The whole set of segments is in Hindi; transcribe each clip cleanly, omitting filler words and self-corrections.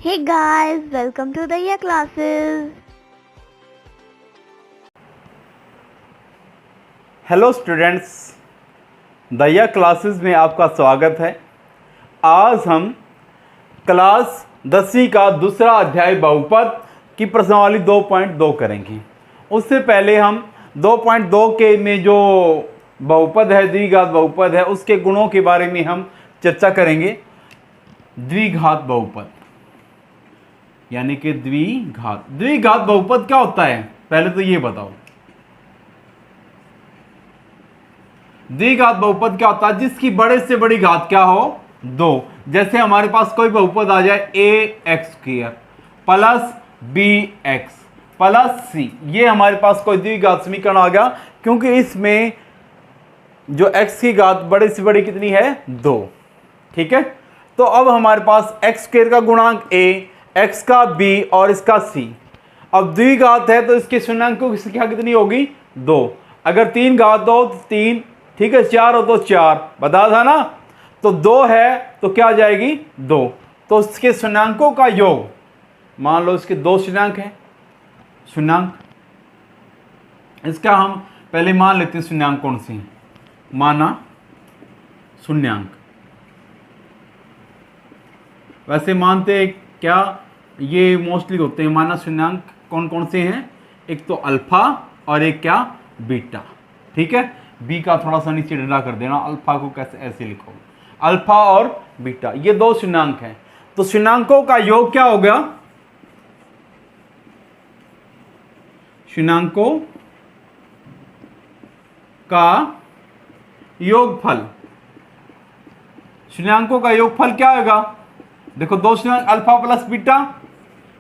Hey guys, welcome to the classes. Hello students, Daya classes में आपका स्वागत है। आज हम क्लास 10वीं का दूसरा अध्याय बहुपद की प्रश्नावली 2.2 करेंगे। उससे पहले हम 2.2 के में जो बहुपद है, द्विघात बहुपद है, उसके गुणों के बारे में हम चर्चा करेंगे। द्विघात बहुपद यानी कि द्विघात बहुपद क्या होता है, पहले तो ये बताओ। द्विघात बहुपद क्या होता है? जिसकी बड़े से बड़ी घात क्या हो? 2। जैसे हमारे पास कोई बहुपद आ जाए ax² plus bx plus c, ये हमारे पास कोई द्विघात समीकरण आ गया, क्योंकि इसमें जो x की घात बड़े से बड़ी कितनी है? 2। ठीक है, तो अब हमारे पास x² का गुणांक a, x का b और इसका c। अब द्विघात है तो इसके शून्याङ्कों की संख्या कितनी होगी? 2। अगर 3 घात हो तो 3, ठीक है, 4 हो तो 4, बता था ना। तो 2 है तो क्या आ जाएगी? 2। तो इसके शून्याङ्कों का योग, मान लो इसके 2 शून्याङ्क हैं, शून्याङ्क, इसका हम पहले मान लेते हैं शून्याङ्क कौन सी माना शून्याङ्क। वैसे मानते हैं क्या, ये मोस्टली होते हैं माना शून्याङ्क कौन कौन से हैं? एक तो अल्फा और एक क्या? बीटा। ठीक है, बी का थोड़ा सा नीचे डला कर देना, अल्फा को कैसे ऐसे लिखो, अल्फा और बीटा, ये 2 शून्याङ्क हैं। तो शून्याङ्कों का योग क्या हो गया? शून्याङ्कों का योगफल, शून्याङ्कों का योगफल क्या होगा? देखो 2 शून्याङ्क, alpha plus beta,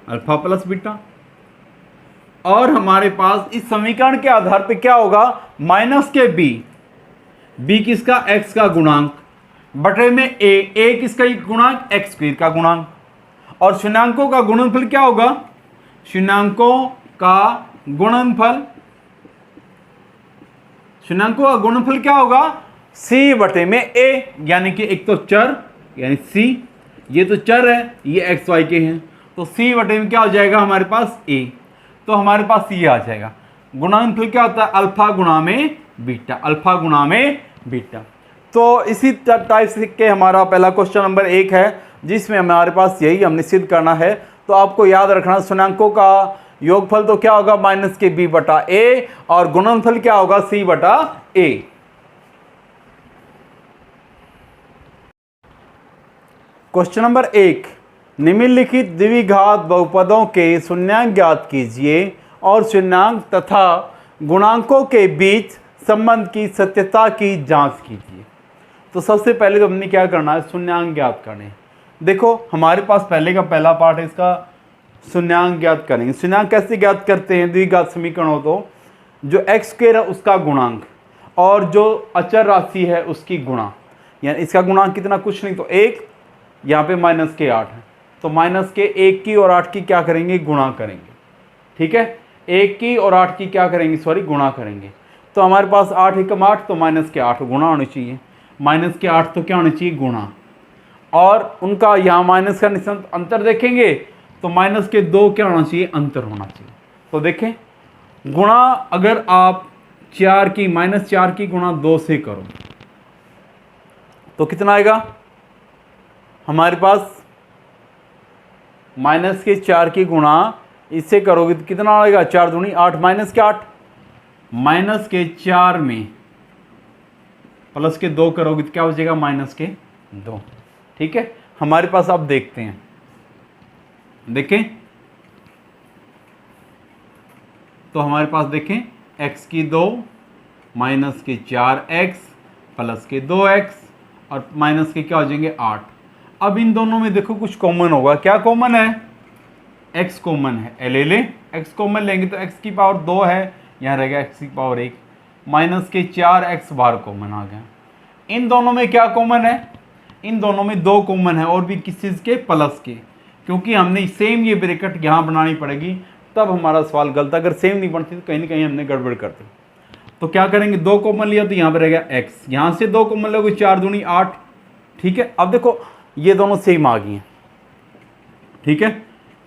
alpha plus beta. और हमारे पास इस समीकरण के आधार पे क्या होगा? माइनस के बी किसका? x का गुणांक बटे में a किसका गुणांक? x² का गुणांक। और शून्याङ्कों का गुणनफल क्या होगा? शून्याङ्कों का गुणनफल, शून्याङ्कों का गुणनफल क्या होगा? c बटे में a, यानी कि एक तो चर यानी c, ये तो चर है, ये x y के हैं, तो c बटे में क्या हो जाएगा हमारे पास? a। तो हमारे पास ये आ जाएगा। गुणनफल क्या होता है? अल्फा गुणा में बीटा, अल्फा गुणा में बीटा। तो इसी टाइप से के हमारा पहला क्वेश्चन नंबर 1 है, जिसमें हमारे पास यही हमने सिद्ध करना है। तो आपको याद रखना, शून्याङ्कों का योगफल तो क्या होगा? माइनस के b बटा a, और गुणनफल क्या होगा? c बटा a। क्वेश्चन नंबर 1, निम्नलिखित द्विघात बहुपदों के शून्याङ्क ज्ञात कीजिए और शून्याङ्क तथा गुणांकों के बीच संबंध की सत्यता की जांच कीजिए। तो सबसे पहले तो हमने क्या करना है? शून्याङ्क ज्ञात करने। देखो हमारे पास पहले का पहला पार्ट है, इसका शून्याङ्क ज्ञात करेंगे। शून्याङ्क कैसे ज्ञात करते हैं? द्विघात समीकरण हो तो जो x² है उसका गुणांक और जो अचर राशि है उसकी गुणा, यानी इसका गुणांक कितना? कुछ नहीं तो 1, यहाँ पे माइनस के 8 है, तो माइनस के 1 की और 8 की क्या करेंगे? गुणा करेंगे। ठीक है, 1 की और 8 की क्या करेंगे? सॉरी, गुणा करेंगे। तो हमारे पास 8 एकम 8, तो माइनस के 8 गुणा होने चाहिए, माइनस के 8 तो क्या होने चाहिए? गुणा। और उनका यहाँ माइनस का निशान अंतर देखेंगे तो माइनस के 2 क्या होना चाहिए? अंतर होना चाहिए। तो देखें, गुणा अगर आप 4 की माइनस 4 की गुणा 2 से करो तो कितना आएगा हमारे पास? माइनस के 4 की गुणा इससे करोगे तो कितना आएगा? 4 दूनी 8, माइनस के 8, माइनस के 4 में प्लस के 2 करोगे तो क्या हो जाएगा? माइनस के 2। ठीक है, हमारे पास आप देखते हैं, देखें तो हमारे पास देखें x की 2 माइनस के 4x प्लस के 2x और माइनस के क्या हो जाएंगे? 8। अब इन दोनों में देखो कुछ कॉमन होगा। क्या कॉमन है? x कॉमन है, ले ले, x कॉमन लेंगे तो x की पावर 2 है, यहाँ रहेगा x की पावर 1, माइनस के 4x बाहर कॉमन आ गया। इन दोनों में क्या कॉमन है? इन दोनों में 2 कॉमन है, और भी किस चीज़ के? प्लस के, क्योंकि हमने सेम ये ब्रैकेट यहाँ बनानी पड़ेगी, तब हमारा सवाल गलत। अगर सेम नहीं बनती तो कहीं ना कहीं हमने गड़बड़ कर दी। तो क्या करेंगे? 2 कॉमन लिया तो यहाँ पर रहेगा x, यहाँ से 2 कॉमन लोगे 4 दूनी 8। ठीक है, अब देखो ये दोनों सेम आ गई हैं, ठीक है,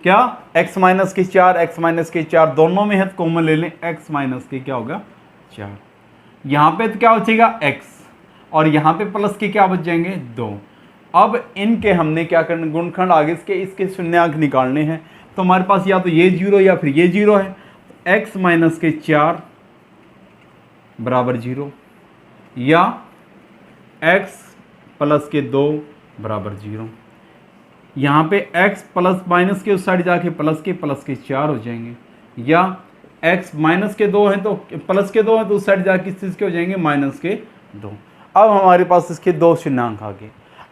क्या x माइनस के 4, x माइनस के 4 दोनों में है तो कॉमन ले लें, x माइनस के क्या होगा 4, यहाँ पे तो क्या बचेगा x, और यहाँ पे प्लस के क्या बच जाएंगे 2। अब इनके हमने क्या करना, गुणनखंड आगे इसके शून्यांक निकालने हैं, तो हमारे पास या तो ये 0 या फिर ये 0 है, तो x माइनस के 4 बराबर 0 या x प्लस के 2 बराबर 0। यहाँ पे x प्लस माइनस के उस साइड जाके प्लस के 4 हो जाएंगे, या x माइनस के 2 है तो प्लस के 2 है तो उस साइड जाके किस चीज़ के हो जाएंगे माइनस के 2। अब हमारे पास इसके दो शून्यांक आ गए।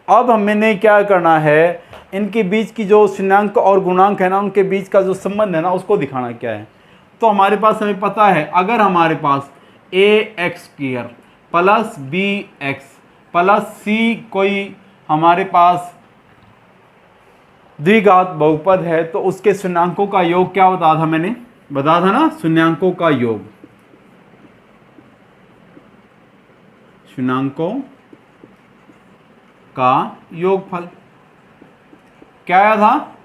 अब हमने क्या करना है, इनके बीच की जो शून्यांक और गुणांक है ना, उनके बीच का जो संबंध है ना, उसको दिखाना क्या है। तो हमारे पास हमें पता है, अगर हमारे पास ax² plus bx plus c कोई हमारे पास द्विघात बहुपद है, तो उसके शून्यांकों का योग क्या बताया था, मैंने बताया था ना, शून्यांकों का योग, शून्यांकों का योगफल क्या आया था,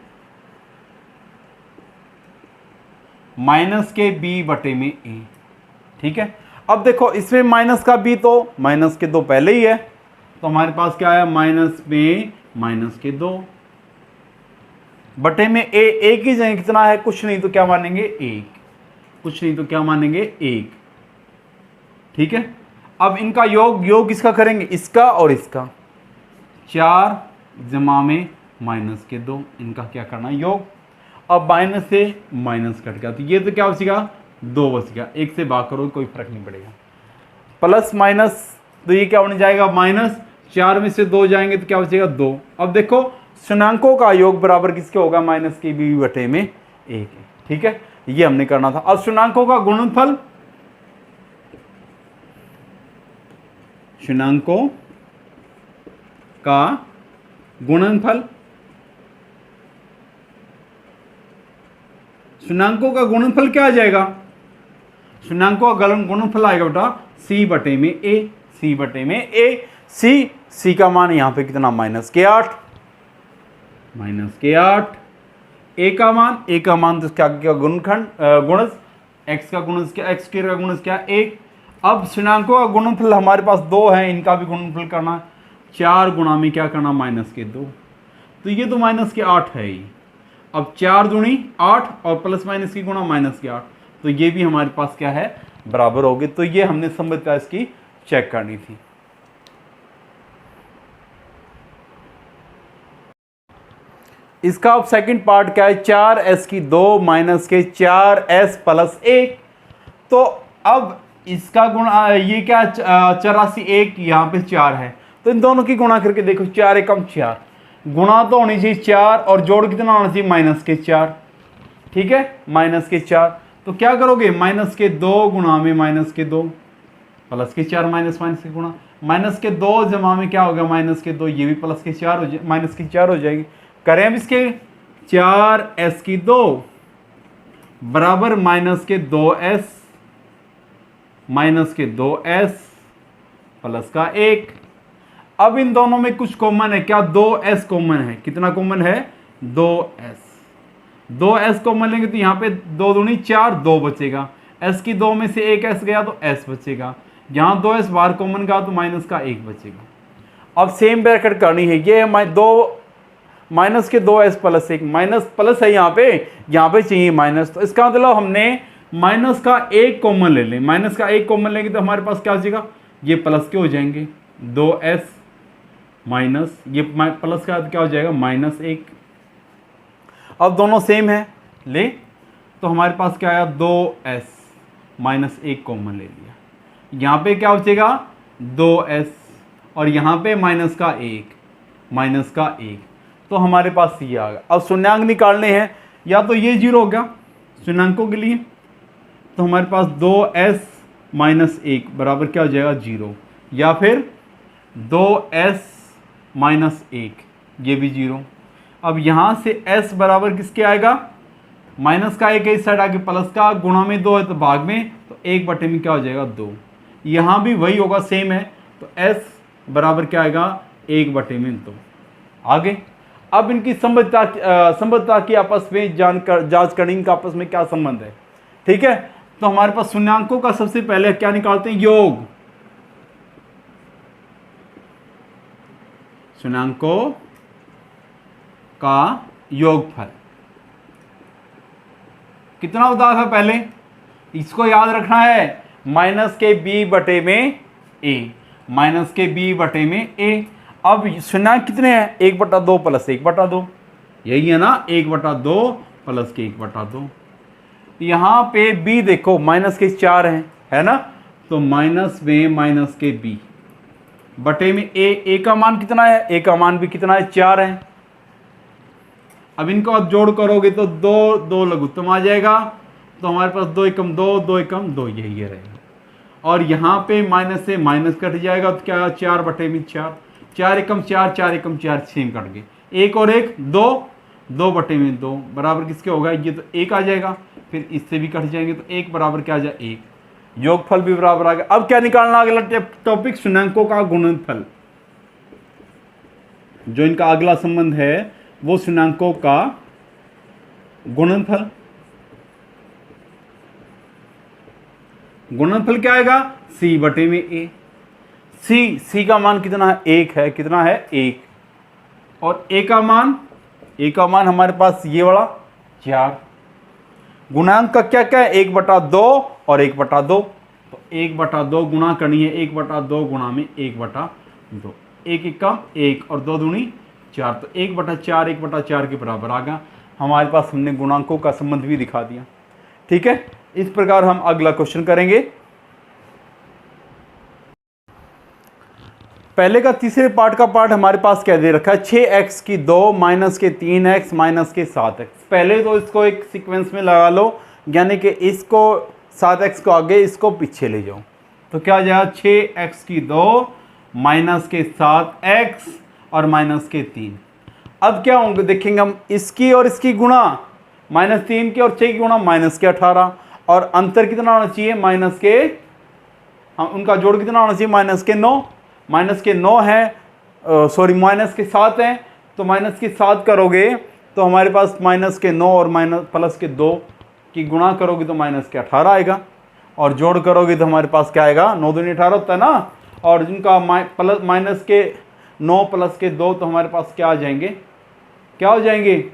माइनस के b बटे में a। ठीक है, अब देखो इसमें माइनस का b तो माइनस के 2 पहले ही है, तो हमारे पास क्या आया माइनस में माइनस के 2 बटे में a। एक ही जगह कितना है, कुछ नहीं तो क्या मानेंगे 1, कुछ नहीं तो क्या मानेंगे 1। ठीक है, अब इनका योग किसका करेंगे, इसका और इसका, 4 जमा में माइनस के 2, इनका क्या करना योग। अब माइनस से माइनस कट गया तो ये तो क्या बचेगा 2 बच गया, 1 से भाग करो कोई फर्क नहीं पड़ेगा। प्लस माइनस तो ये क्या होने जाएगा माइनस, 4 में से 2 जाएंगे तो क्या बचेगा 2। अब देखो शून्यांकों का योग बराबर किसके होगा, माइनस के b बटे में 1। ठीक है, ये हमने करना था। अब शून्यांकों का गुणनफल, शून्यांकों का गुणनफल, शून्यांकों का गुणनफल क्या आ जाएगा, शून्यांकों का गुणनफल आएगा बेटा c बटे में a, c बटे में a। c का मान यहां पे कितना माइनस के 8, माइनस के 8। a का मान तो क्या गुणनखंड गुणज, x का गुणज क्या, x का गुणज क्या 1। अब शून्यांकों का गुणनफल हमारे पास 2 है, इनका भी गुणनफल करना है, 4 गुणा में क्या करना माइनस के 2, तो ये तो माइनस के 8 है ही। अब 4 दूनी 8 और प्लस माइनस की गुणा माइनस के 8, तो ये भी हमारे पास क्या है बराबर होगी। तो ये हमने संबंधित इसकी चेक करनी थी। इसका अब सेकंड पार्ट क्या है, 4s की 2 माइनस के 4s प्लस 1। तो अब इसका गुणा ये क्या 84, 1 यहाँ पे 4 है, तो इन दोनों की गुणा करके देखो, 4 एकम 4, गुणा तो होनी चाहिए 4 और जोड़ कितना होना चाहिए माइनस के 4। ठीक है, माइनस के 4, तो क्या करोगे माइनस के 2 गुणा में माइनस के 2 प्लस के 4 माइनस माइनस के गुणा, माइनस के 2 जमा में क्या होगा माइनस के 2, ये भी प्लस के 4 हो जाए, माइनस की 4 हो जाएगी। करें अब इसके 4s की 2 बराबर माइनस के 2s, माइनस के 2s प्लस का 1। अब इन दोनों में कुछ कॉमन है, क्या 2s कॉमन है, कितना कॉमन है 2s, 2s कॉमन लेंगे तो यहाँ पे 2 दूनी 4, 2 बचेगा, s की 2 में से एक s गया तो s बचेगा, यहाँ 2s बाहर कॉमन का तो माइनस का 1 बचेगा। अब सेम ब्रैकेट करनी है, ये माइनस के 2s प्लस 1, माइनस प्लस है यहाँ पे चाहिए माइनस, तो इसका मतलब हमने माइनस का 1 कॉमन ले लें, माइनस का 1 कॉमन लेंगे तो हमारे पास क्या हो जाएगा, ये प्लस के हो जाएंगे 2s माइनस ये प्लस का क्या हो जाएगा माइनस 1। अब दोनों सेम है ले, तो हमारे पास क्या आया 2s माइनस 1 कॉमन ले लिया, यहाँ पे क्या बचेगा 2s और यहाँ पे माइनस का 1, तो हमारे पास ये आ गया। अब शून्यांक निकालने हैं, या तो ये 0 हो गया शून्यांकों के लिए, तो हमारे पास 2s माइनस 1 बराबर क्या हो जाएगा 0, या फिर 2s माइनस 1 ये भी 0। अब यहाँ से s बराबर किसके आएगा, माइनस का 1 इस साइड आगे प्लस का, गुणा में 2 है तो भाग में, तो 1 बटे में क्या हो जाएगा 2, यहाँ भी वही होगा सेम है, तो s बराबर क्या आएगा 1 बटे में 2। आगे अब इनकी संबद्धता की आपस में जांच करनी, इनका आपस में क्या संबंध है। ठीक है, तो हमारे पास शून्यांकों का सबसे पहले क्या निकालते हैं, योग। शून्यांकों का योगफल कितना होता है, पहले इसको याद रखना है, माइनस के बी बटे में ए, माइनस के बी बटे में ए। अब शून्यांक कितने हैं, 1/2 प्लस 1/2, यही है ना, 1/2 प्लस के 1/2। यहाँ पे b देखो माइनस के 4 हैं, है ना, तो माइनस में माइनस के b बटे में a का मान कितना है, a का मान भी कितना है, 4 है। अब इनको आप जोड़ करोगे तो 2 लघुत्तम आ जाएगा, तो हमारे पास 2 एकम 2, 2 एकम 2, यही रहेगा। और यहाँ पे माइनस से माइनस कट जाएगा, तो क्या, 4 बटे में 4, 4 एकम 4, 4 एकम 4, सेम कट गए, 1 और 1 2, 2 बटे में 2 बराबर किसके होगा, ये तो 1 आ जाएगा, फिर इससे भी कट जाएंगे, तो 1 बराबर क्या आ जाए, 1, योगफल भी बराबर आ गया। अब क्या निकालना, अगला टॉपिक शून्यांकों का गुणनफल। जो इनका अगला संबंध है वो शून्यांकों का गुणनफल। गुणनफल क्या आएगा, c बटे में a। c का मान कितना है, 1 है, कितना है, 1। और a का मान हमारे पास ये वाला 4। गुणांक का क्या क्या है, 1/2 और 1/2, तो 1/2 गुणा करनी है, 1/2 गुणा में 1/2, 1 एकम 1 और 2 दूनी 4, तो 1/4 1/4 के बराबर आ गया हमारे पास। हमने गुणांकों का संबंध भी दिखा दिया। ठीक है, इस प्रकार हम अगला क्वेश्चन करेंगे। पहले का तीसरे पार्ट का पार्ट हमारे पास क्या दे रखा है, 6x की 2 माइनस के 3x माइनस के 7x। पहले तो इसको एक सीक्वेंस में लगा लो, यानी कि इसको 7x को आगे, इसको पीछे ले जाओ, तो क्या आ जाएगा, 6x की 2 माइनस के 7x और माइनस के 3। अब क्या होंगे देखेंगे हम, इसकी और इसकी गुणा, -3 की और 6 की गुणा माइनस के 18, और अंतर कितना होना चाहिए, माइनस के, हम उनका जोड़ कितना होना चाहिए, माइनस के 9। माइनस के 9 है, सॉरी माइनस के 7 हैं, तो माइनस के 7 करोगे तो हमारे पास माइनस के 9 और माइनस प्लस के 2 की गुणा करोगे तो माइनस के 18 आएगा, और जोड़ करोगे तो हमारे पास क्या आएगा, 9 दूनी 18 होता है ना, और जिनका प्लस माइनस के 9 प्लस के 2, तो हमारे पास क्या आ जाएंगे, क्या हो जाएंगे,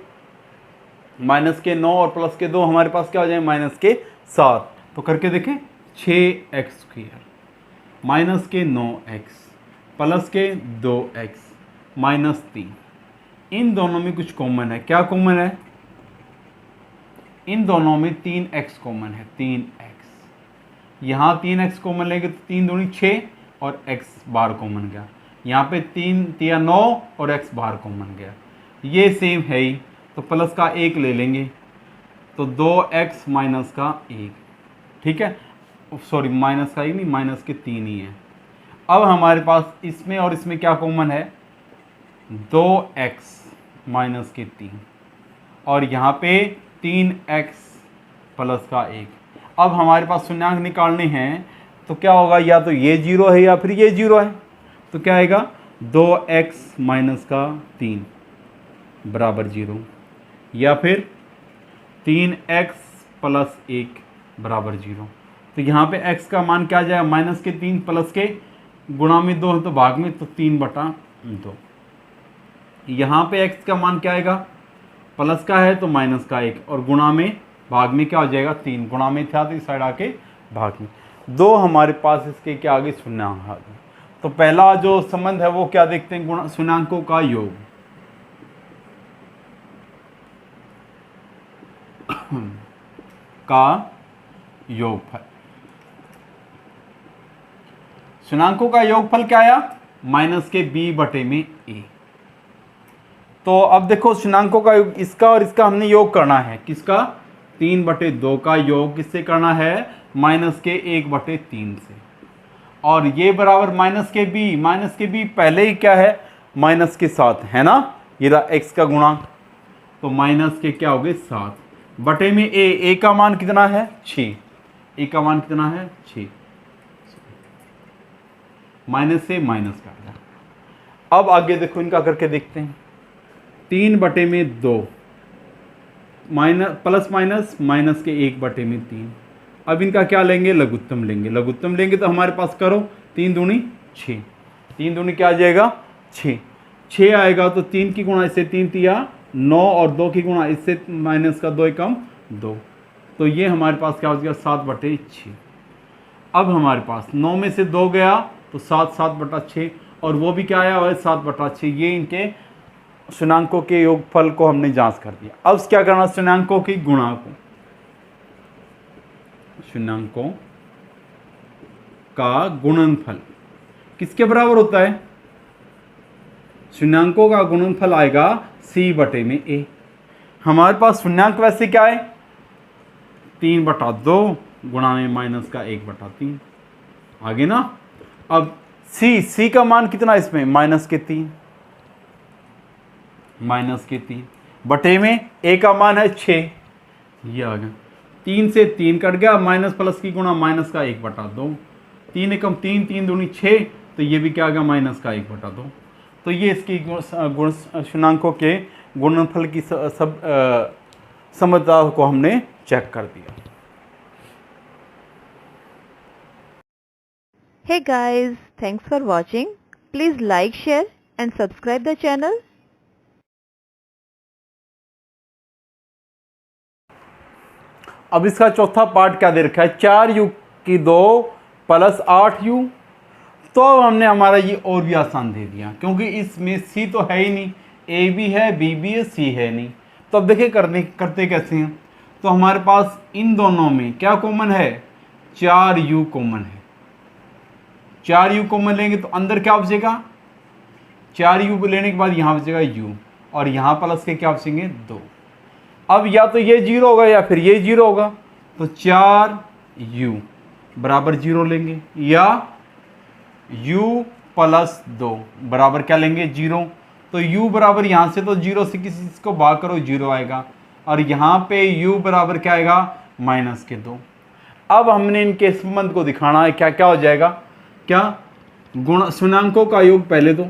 माइनस के 9 और प्लस के 2 हमारे पास क्या हो जाएंगे, माइनस के 7। तो करके देखें, 6x² माइनस के 9x प्लस के 2x माइनस 3। इन दोनों में कुछ कॉमन है, क्या कॉमन है, इन दोनों में 3x कॉमन है, 3x। यहाँ 3x कॉमन लेंगे तो 3 दूनी 6 और x बार कॉमन गया, यहाँ पे 3 3 9 और x बार कॉमन गया, ये सेम है ही, तो प्लस का 1 ले लेंगे, तो 2x माइनस का 1, ठीक है, सॉरी माइनस का 1 नहीं, माइनस के 3 ही है। अब हमारे पास इसमें और इसमें क्या कॉमन है, 2x माइनस के 3, और यहाँ पे 3x प्लस का 1। अब हमारे पास शून्यांक निकालने हैं, तो क्या होगा, या तो ये 0 है या फिर ये 0 है, तो क्या आएगा, 2x माइनस का 3 बराबर 0, या फिर 3x प्लस 1 बराबर 0। तो यहाँ पे x का मान क्या आ जाएगा, माइनस के 3 प्लस के गुणा में 2 है तो भाग में, तो 3/2। यहाँ पे x का मान क्या आएगा, प्लस का है तो माइनस का 1, और गुणा में भाग में क्या हो जाएगा, 3, गुणा में था तो इस साइड आके भाग में 2। हमारे पास इसके क्या आगे शून्यांक आ गए। तो पहला जो संबंध है वो क्या देखते हैं, शून्यांकों का योग। का योगफल, शून्यांकों का योगफल क्या आया, माइनस के b बटे में a। तो अब देखो शून्यांकों का योग, इसका और इसका हमने योग करना है, किसका, 3/2 का योग किससे करना है, माइनस के 1/3 से, और ये बराबर माइनस के b पहले ही क्या है, माइनस के 7 है ना, ये रहा x का गुणांक, तो माइनस के क्या हो गए 7 बटे में a का मान कितना है, 6, a का मान कितना है, 6, माइनस से माइनस काट दिया। अब आगे देखो इनका करके देखते हैं, 3/2 माइनस प्लस माइनस माइनस के 1/3। अब इनका क्या लेंगे, लघुत्तम लेंगे। लघुत्तम लेंगे तो हमारे पास करो 3 दूनी 6, 3 दूनी क्या आ जाएगा 6, 6 आएगा तो 3 की गुणा इससे 3 तिया 9 और 2 की गुणा इससे माइनस का 2 एकम 2, तो ये हमारे पास क्या हो जाएगा 7/6। अब हमारे पास 9 में से 2 गया तो 7/6 और वो भी क्या आया हुआ है 7/6। ये इनके शून्याङ्कों के योगफल को हमने जांच कर दिया। अब क्या करना, शून्याङ्कों की गुणा को, शून्याङ्कों का गुणनफल किसके बराबर होता है, शून्याङ्कों का गुणनफल आएगा C/A। हमारे पास शून्याङ्क वैसे क्या है 3/2 गुणा में माइनस का 1/3 आगे ना। अब C का मान कितना इसमें -3, -3 बटे में A का मान है 6, ये आ गया 3 से 3 कट गया, माइनस प्लस की गुणा माइनस का 1/2, 3 एकम 3, 3 दूनी 6, तो ये भी क्या आ गया माइनस का 1/2। तो ये इसकी गुण शून्याङ्कों के गुणनफल की सब समझता को हमने चेक कर दिया। Hey guys, thanks for watching. Please like, share and subscribe the channel. अब इसका चौथा पार्ट क्या दे रखा है, 4u की 2 प्लस 8u। तो अब हमने हमारा ये और भी आसान दे दिया, क्योंकि इसमें c तो है ही नहीं, a भी है b भी है c है नहीं। तो अब देखिए करते कैसे हैं। तो हमारे पास इन दोनों में क्या कॉमन है, 4u कॉमन है। 4u कॉमन लेंगे तो अंदर क्या बचेगा, 4u लेने के बाद यहाँ बचेगा u और यहाँ प्लस के क्या बचेंगे 2। अब या तो ये 0 होगा या फिर ये 0 होगा, तो 4u बराबर 0 लेंगे या u प्लस 2 बराबर क्या लेंगे 0। तो u बराबर यहाँ से तो 0 से किसी चीज़ को भाग करो 0 आएगा और यहाँ पे u बराबर क्या आएगा -2। अब हमने इनके संबंध को दिखाना है, क्या क्या हो जाएगा, क्या गुण शून्याङ्कों का योग पहले दो,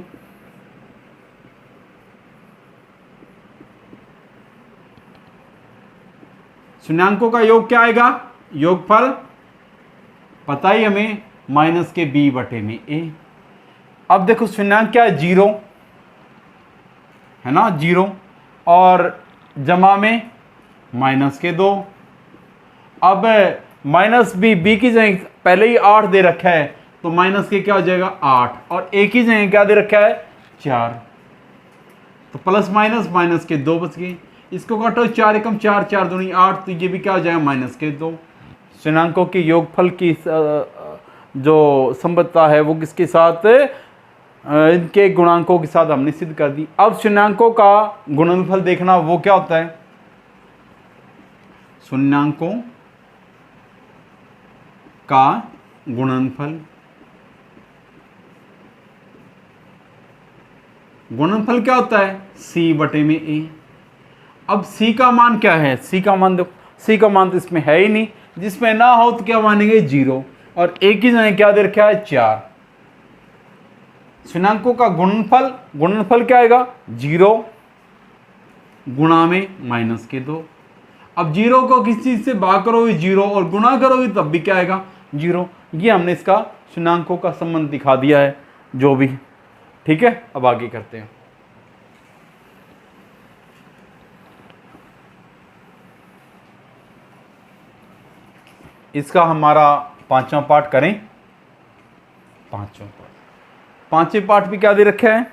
शून्याङ्कों का योग क्या आएगा, योगफल पता ही हमें माइनस के b/a। अब देखो शून्याङ्क क्या है 0 है ना, 0 और जमा में -2। अब माइनस b की जगह पहले ही 8 दे रखा है तो माइनस के क्या हो जाएगा 8 और a की जगह क्या दे रखा है 4, तो प्लस माइनस माइनस के 2 बच गए। इसको काटो 4 एकम 4, 4 दूनी 8, तो ये भी क्या हो जाएगा -2। शून्याङ्कों के योगफल की जो संबद्धता है वो किसके साथ, इनके गुणांकों के साथ हमने सिद्ध कर दी। अब शून्याङ्कों का गुणनफल देखना, वो क्या होता है, शून्याङ्कों का गुणनफल, गुणनफल क्या होता है C/A। अब c का मान क्या है, c का मान देखो, c का मान तो इसमें है ही नहीं, जिसमें ना हो तो क्या मानेंगे 0 और a की जगह क्या दे रखा है 4। शून्याङ्कों का गुणनफल, गुणनफल क्या आएगा 0 गुणा में -2। अब 0 को किस चीज से भाग करोगे 0 और गुणा करोगे तब भी क्या आएगा 0। ये हमने इसका शून्याङ्कों का संबंध दिखा दिया है जो भी, ठीक है। अब आगे करते हैं। इसका हमारा 5वां पार्ट करें। 5वें पार्ट भी क्या दे रखा है,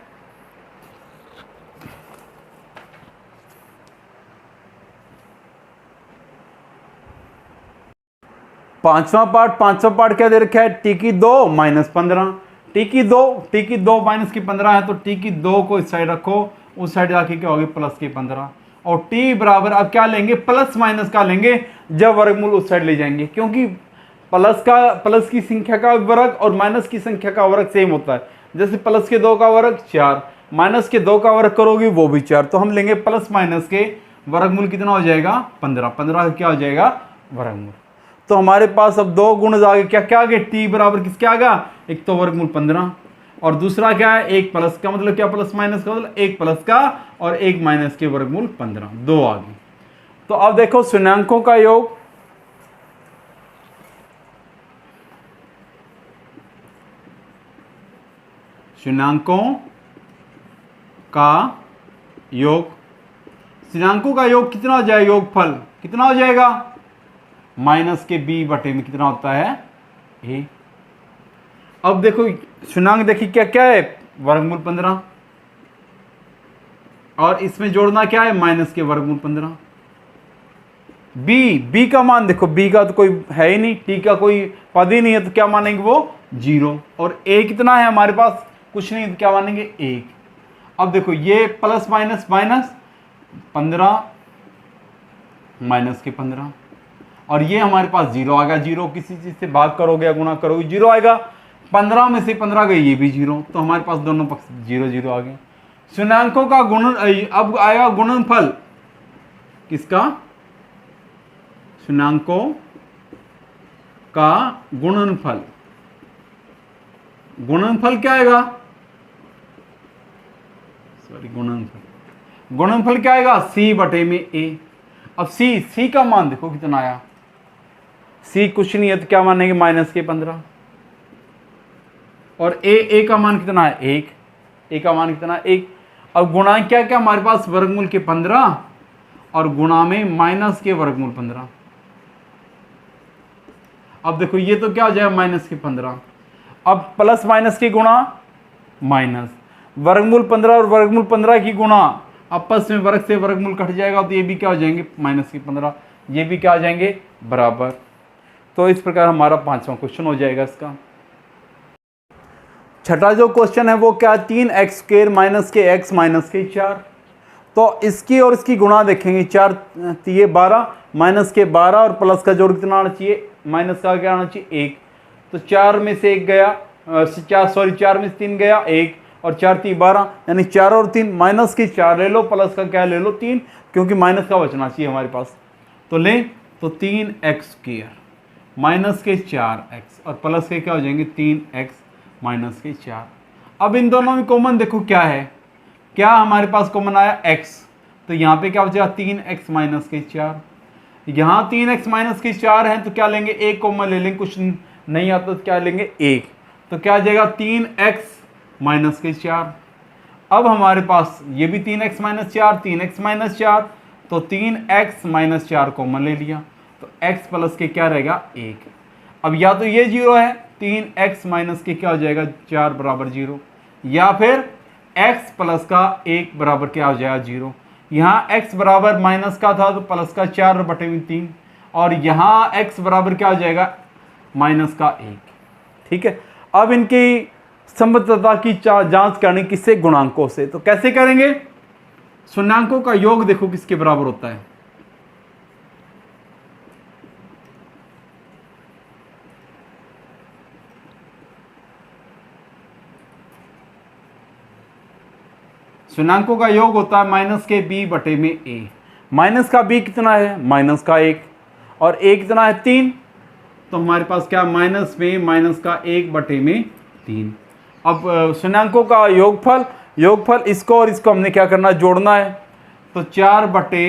पांचवा पार्ट क्या दे रखा है, t की 2 -15, t की 2 माइनस की 15 है तो t की 2 को इस साइड रखो, उस साइड जाके क्या होगी प्लस की 15 और t बराबर अब क्या लेंगे प्लस माइनस का लेंगे जब वर्गमूल उस साइड ले जाएंगे, क्योंकि प्लस की संख्या का वर्ग और माइनस की संख्या का वर्ग सेम होता है। जैसे प्लस के 2 का वर्ग 4, माइनस के 2 का वर्ग करोगे वो भी 4, तो हम लेंगे प्लस माइनस के वर्गमूल कितना हो जाएगा 15, 15 क्या हो जाएगा वर्गमूल। तो हमारे पास अब 2 गुण आगे क्या क्या आ गए, t बराबर किसके आ गया, एक तो वर्गमूल 15 और दूसरा क्या है, एक प्लस का मतलब क्या, प्लस माइनस का मतलब एक प्लस का और एक माइनस के वर्गमूल 15, दो आ गए। तो अब देखो शून्यांकों का योग, शून्यांकों का योग, शून्यांकों का योग कितना हो जाएगा, योगफल कितना हो जाएगा, माइनस के b बटे में कितना होता है a। अब देखो शून्यांक देखिए क्या क्या है, वर्गमूल 15, और इसमें जोड़ना क्या है, माइनस के वर्गमूल 15। b का मान देखो, b का तो कोई है ही नहीं, t का कोई पद ही नहीं है, तो क्या मानेंगे वो 0, और a कितना है हमारे पास, कुछ नहीं, तो क्या मानेंगे 1। अब देखो ये प्लस माइनस माइनस 15 माइनस के 15, और ये हमारे पास 0 आ गया, 0 किसी चीज से भाग करोगे या गुणा करोगे 0 आएगा, 15 में से 15 गई, ये भी 0, तो हमारे पास दोनों पक्ष 0 0 आ गए। शून्यांकों का गुणन, अब आएगा गुणनफल किसका, शून्यांकों का गुणनफल, गुणनफल क्या आएगा, सॉरी गुणनफल क्या आएगा, c बटे में a। अब c का मान देखो कितना आया, c कुछ नहीं है तो क्या मानेंगे, माइनस के 15, और a का मान कितना है 1, a का मान कितना है 1। अब गुणा क्या क्या हमारे पास, वर्गमूल के 15 और गुणा में माइनस के वर्गमूल 15। अब देखो ये तो क्या हो जाएगा, माइनस के 15, अब प्लस माइनस की गुणा माइनस, वर्गमूल 15 और वर्गमूल 15 की गुणा, आपस में वर्ग से वर्गमूल कट जाएगा, तो ये भी क्या हो जाएंगे, माइनस के 15, ये भी क्या हो जाएंगे बराबर। तो इस प्रकार हमारा 5वां क्वेश्चन हो जाएगा इसका। छठा जो क्वेश्चन है वो क्या, 3x² माइनस के x माइनस के 4। तो इसकी और इसकी गुणा देखेंगे, 4 ये 12 माइनस के 12 और प्लस का जोड़ कितना आना चाहिए, माइनस का क्या आना चाहिए 1। तो 4 में से 1 गया, 4 में से 3 गया 1, और 4 3 12, यानी 4 और 3 माइनस के 4 ले लो, प्लस का क्या ले लो 3, क्योंकि माइनस का बचना चाहिए हमारे पास। तो ले, तो 3x² माइनस के 4x और प्लस के क्या हो जाएंगे 3x माइनस के 4। अब इन दोनों में कॉमन देखो क्या है, क्या हमारे पास कॉमन आया x, तो यहाँ पे क्या बचेगा 3x माइनस के 4, यहाँ 3x माइनस के 4 है तो क्या लेंगे, एक कॉमन ले लेंगे, कुछ नहीं आता तो क्या लेंगे 1, तो क्या आ जाएगा 3x माइनस के 4। अब हमारे पास ये भी 3x माइनस 4, 3x माइनस 4, तो 3x माइनस 4 कॉमन ले लिया, तो x प्लस के क्या रहेगा 1। अब या तो ये 0 है, 3x माइनस के क्या हो जाएगा 4 बराबर 0, या फिर x प्लस का 1 बराबर क्या हो जाएगा 0। यहाँ x बराबर माइनस का था तो प्लस का 4 बटे में 3, और यहाँ x बराबर क्या हो जाएगा माइनस का 1। ठीक है, अब इनकी संबद्धता की जांच करनी किससे, गुणांकों से। तो कैसे करेंगे, शून्यांकों का योग देखो किसके बराबर होता है, शून्यांकों का योग होता है माइनस के b बटे में a। माइनस का b कितना है, माइनस का 1, और a कितना है 3, तो हमारे पास क्या माइनस में माइनस का 1 बटे में 3। अब शून्यांकों का योगफल इसको और इसको हमने क्या करना है, जोड़ना है, तो 4 बटे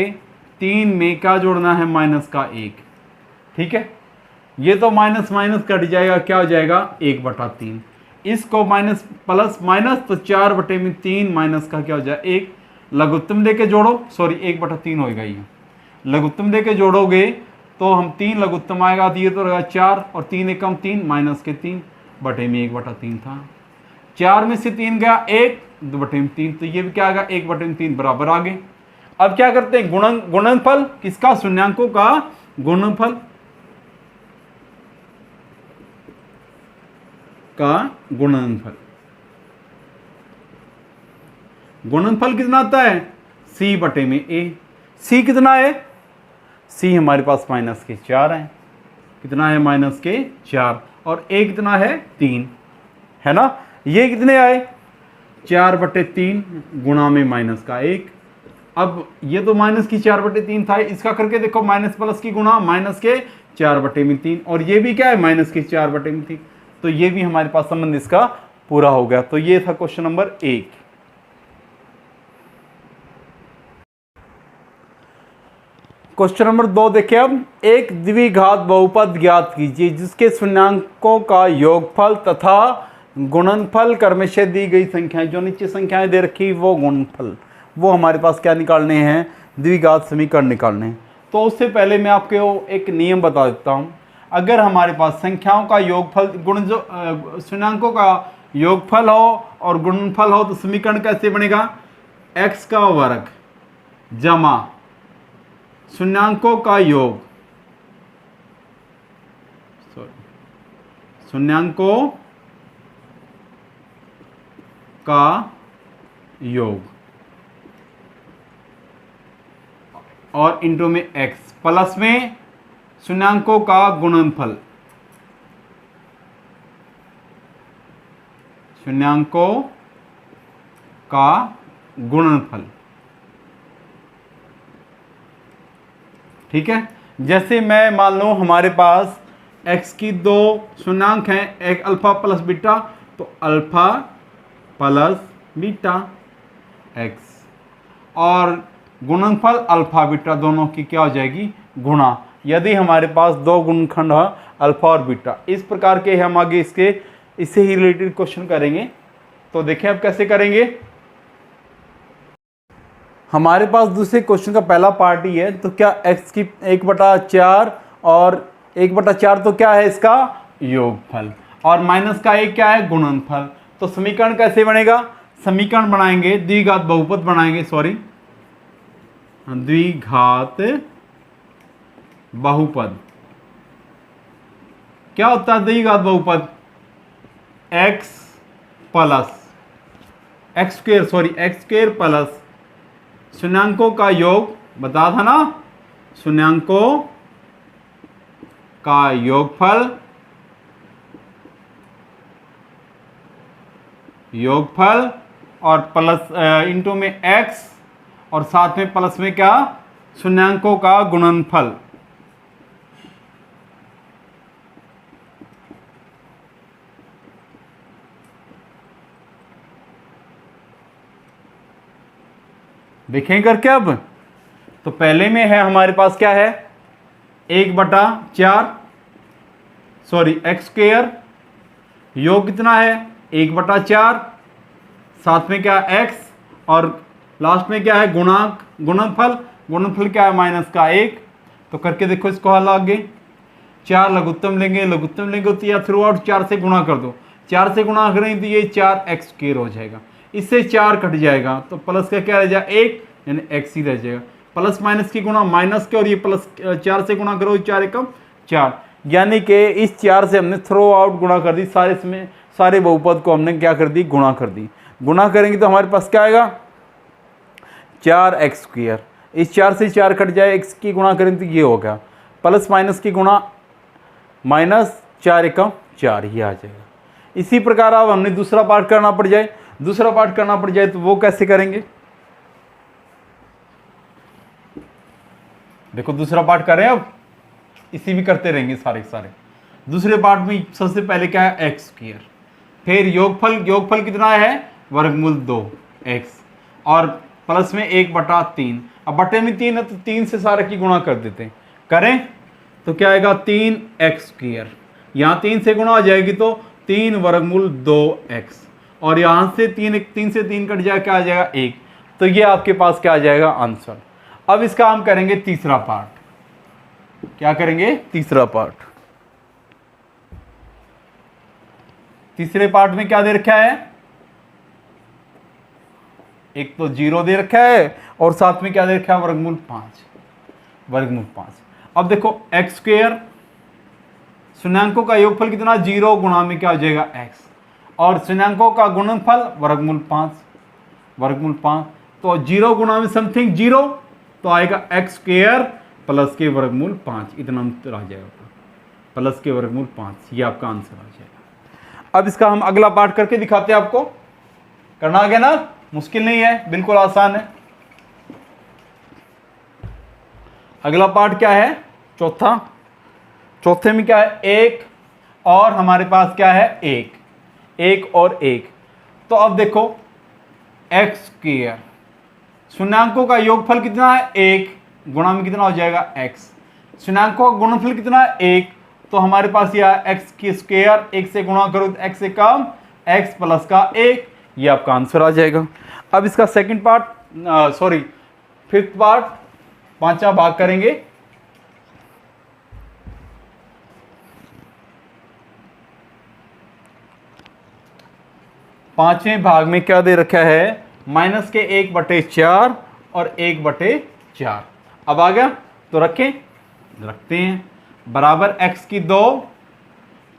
3 में क्या जोड़ना है, माइनस का 1। ठीक है, ये तो माइनस माइनस कट जाएगा, क्या हो जाएगा 1 बटा 3, इसको माइनस प्लस माइनस, तो 4 बटे में 3 माइनस का क्या हो जाए 1, लघुत्तम लेके जोड़ो, सॉरी 1 बटा 3 होगा, ये लघुत्तम लेके जोड़ोगे तो हम 3 लघुत्तम आएगा, तो ये तो रहेगा 4, और 3 एकम 3 माइनस के 3 बटे में 1 बटा 3 था, 4 में से 3 गया 1, 2 बटे में 3, तो ये भी क्या आएगा 1 बटे में 3 बराबर आ गए। अब क्या करते हैं, गुणनफल किसका, शून्यांकों का गुणनफल गुणनफल कितना आता है, c बटे में a। c कितना है, c हमारे पास माइनस के 4 है, कितना है माइनस के 4, और a कितना है 3 है ना, ये कितने आए 4 बटे 3 गुणा में माइनस का 1। अब ये तो माइनस की 4 बटे 3 था, इसका करके देखो माइनस प्लस की गुणा माइनस के 4 बटे में 3, और ये भी क्या है माइनस के 4 बटे में 3, तो ये भी हमारे पास संबंध इसका पूरा हो गया। तो ये था क्वेश्चन नंबर 1। क्वेश्चन नंबर 2 देखिए अब, एक द्विघात बहुपद ज्ञात कीजिए जिसके शून्यांकों का योगफल तथा गुणनफल क्रमशः दी गई संख्याएं, जो नीचे संख्याएं दे रखी वो गुणनफल, वो हमारे पास क्या निकालने हैं, द्विघात समीकरण निकालने हैं। तो उससे पहले मैं आपको एक नियम बता देता हूँ। अगर हमारे पास संख्याओं का योगफल शून्यांकों का योगफल हो और गुणनफल हो तो समीकरण कैसे बनेगा, x का वर्ग जमा शून्यांकों का योग, शून्यांकों का योग और इंटू में x प्लस में शून्यांकों का गुणनफल, शून्यांकों का गुणनफल। ठीक है, जैसे मैं मान लो हमारे पास x की 2 शून्यांक हैं, एक अल्फा प्लस बीटा, तो अल्फा प्लस बीटा x और गुणनफल अल्फा बीटा दोनों की क्या हो जाएगी, गुणा। यदि हमारे पास 2 गुणनखंड है अल्फा और बीटा, इस प्रकार के हम आगे इससे ही रिलेटेड क्वेश्चन करेंगे। तो देखें अब कैसे करेंगे। हमारे पास दूसरे क्वेश्चन का पहला पार्ट ही है, तो क्या x की 1/4 और 1/4 तो क्या है इसका योगफल, और माइनस का 1 क्या है गुणनफल। तो समीकरण कैसे बनेगा, समीकरण बनाएंगे द्विघात बहुपद बनाएंगे, सॉरी द्विघात बहुपद। क्या होता है द्विघात बहुपद, x स्क्वायर प्लस शून्यांकों का योग, बता था ना, शून्यांकों का योगफल और प्लस इंटू में x और साथ में प्लस में क्या, शून्यांकों का गुणनफल। देखें करके अब, तो पहले में है हमारे पास क्या है 1/4 x स्क्वायर, योग कितना है 1/4, साथ में क्या है x और लास्ट में क्या है गुणनफल क्या है माइनस का 1। तो करके देखो इसको हल आगे, 4 लघुत्तम लेंगे तो या थ्रू आउट 4 से गुणा कर दो, 4 से गुणा करें तो ये 4x स्क्वायर हो जाएगा, इससे 4 कट जाएगा तो प्लस का क्या रह जाएगा 1, यानी x ही रह जाएगा। प्लस माइनस की गुणा माइनस के, और ये प्लस 4 से गुणा करो, 4 एकम 4, यानी कि इस 4 से हमने थ्रो आउट गुणा कर दी, सारे बहुपद को हमने क्या कर दी, गुणा कर दी। गुणा करेंगे तो हमारे पास क्या आएगा 4x स्क्वायर, इस 4 से 4 कट जाए, x की गुणा करें तो ये हो गया, प्लस माइनस की गुणा माइनस 4 एकम 4 ही आ जाएगा। इसी प्रकार अब हमने दूसरा पार्ट करना पड़ जाए तो वो कैसे करेंगे, देखो दूसरा पार्ट करें, अब इसी भी करते रहेंगे सारे। दूसरे पार्ट में सबसे पहले क्या है x स्क्वायर, फिर योगफल कितना है वर्गमूल 2x और प्लस में 1/3, अब बटे में 3 है तो 3 से सारे की गुणा कर देते हैं, करें तो क्या आएगा 3x स्क्वायर, यहाँ 3 से गुणा हो जाएगी तो 3 वर्गमूल 2x, और यहाँ से 3 से 3 कट जाए, क्या आ जाएगा 1। तो ये आपके पास क्या आ जाएगा आंसर। अब इसका हम करेंगे तीसरा पार्ट, क्या करेंगे तीसरा पार्ट। तीसरे पार्ट में क्या दे रखा है, एक तो 0 दे रखा है और साथ में क्या दे रखा है वर्गमूल 5। अब देखो x स्क्वायर, शून्यांकों का योगफल कितना 0 गुणा में क्या हो जाएगा x, और शून्यांकों का गुणनफल वर्गमूल 5, तो 0 गुणा में समथिंग 0, तो आएगा x स्क्वायर प्लस के वर्गमूल 5, इतना अंतर आ जाएगा, प्लस के वर्गमूल 5, ये आपका आंसर आ जाएगा। अब इसका हम अगला पार्ट करके दिखाते हैं, आपको करना आ गया ना, मुश्किल नहीं है, बिल्कुल आसान है। अगला पार्ट क्या है चौथे में क्या है 1 और हमारे पास क्या है 1, 1 और 1। तो अब देखो एक्स स्क्वायर, शून्यांकों का योगफल कितना है 1, गुणा में कितना हो जाएगा x। शून्यांकों का गुणनफल कितना है 1, तो हमारे पास यह x की स्क्वायर 1 से गुणा करो तो x से कम, x प्लस का 1, ये आपका आंसर आ जाएगा। अब इसका सेकंड पार्ट फिफ्थ पार्ट, पांचवा भाग करेंगे। पांचवें भाग में क्या दे रखा है, माइनस के 1/4 और 1/4। अब आ गया तो रखते हैं, बराबर x की 2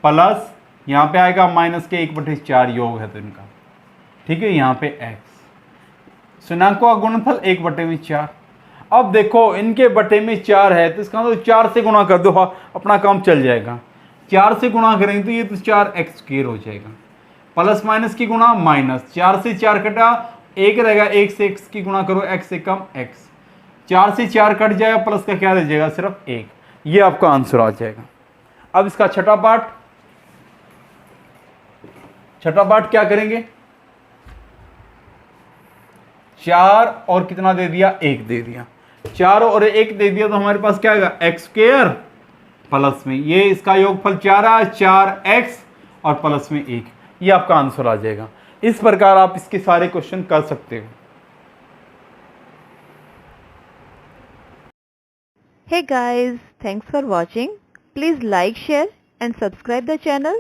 प्लस यहां पे आएगा माइनस के 1/4 योग है तो इनका, ठीक है, यहां पे x। शून्यांकों का गुणनफल 1/4। अब देखो इनके बटे में 4 है तो इसका तो 4 से गुणा कर दो, अपना काम चल जाएगा। 4 से गुणा करेंगे तो ये तो 4x² हो जाएगा, प्लस माइनस की गुणा माइनस, 4 से 4 कटा 1 रहेगा, 1 से x की गुणा करो x से कम x, 4 से 4 कट जाएगा, प्लस का क्या रह जाएगा सिर्फ 1, ये आपका आंसर आ जाएगा। अब इसका छठा पार्ट क्या करेंगे, 4 और कितना दे दिया 1 दे दिया, 4 और 1 दे दिया तो हमारे पास क्या आएगा x² प्लस में ये इसका योगफल 4 है, 4x और प्लस में 1, ये आपका आंसर आ जाएगा। इस प्रकार आप इसके सारे क्वेश्चन कर सकते हो। Hey guys, thanks for watching. Please like, share and subscribe the channel.